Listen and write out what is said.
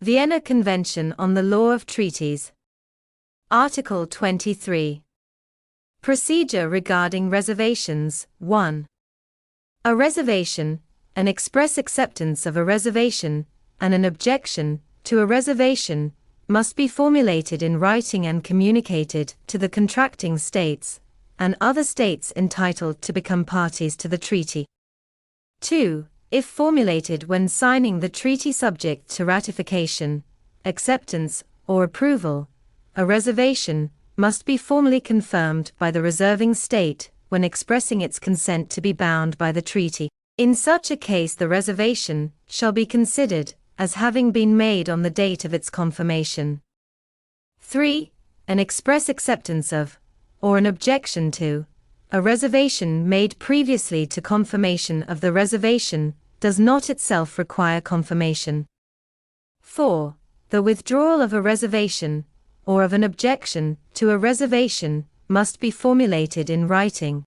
Vienna Convention on the Law of Treaties. Article 23. Procedure regarding reservations. 1. A reservation, an express acceptance of a reservation, and an objection to a reservation, must be formulated in writing and communicated to the contracting states, and other states entitled to become parties to the treaty. 2. If formulated when signing the treaty subject to ratification, acceptance, or approval, a reservation must be formally confirmed by the reserving state when expressing its consent to be bound by the treaty. In such a case, the reservation shall be considered as having been made on the date of its confirmation. 3. An express acceptance of, or an objection to, a reservation made previously to confirmation of the reservation does not itself require confirmation. 4. The withdrawal of a reservation, or of an objection to a reservation, must be formulated in writing.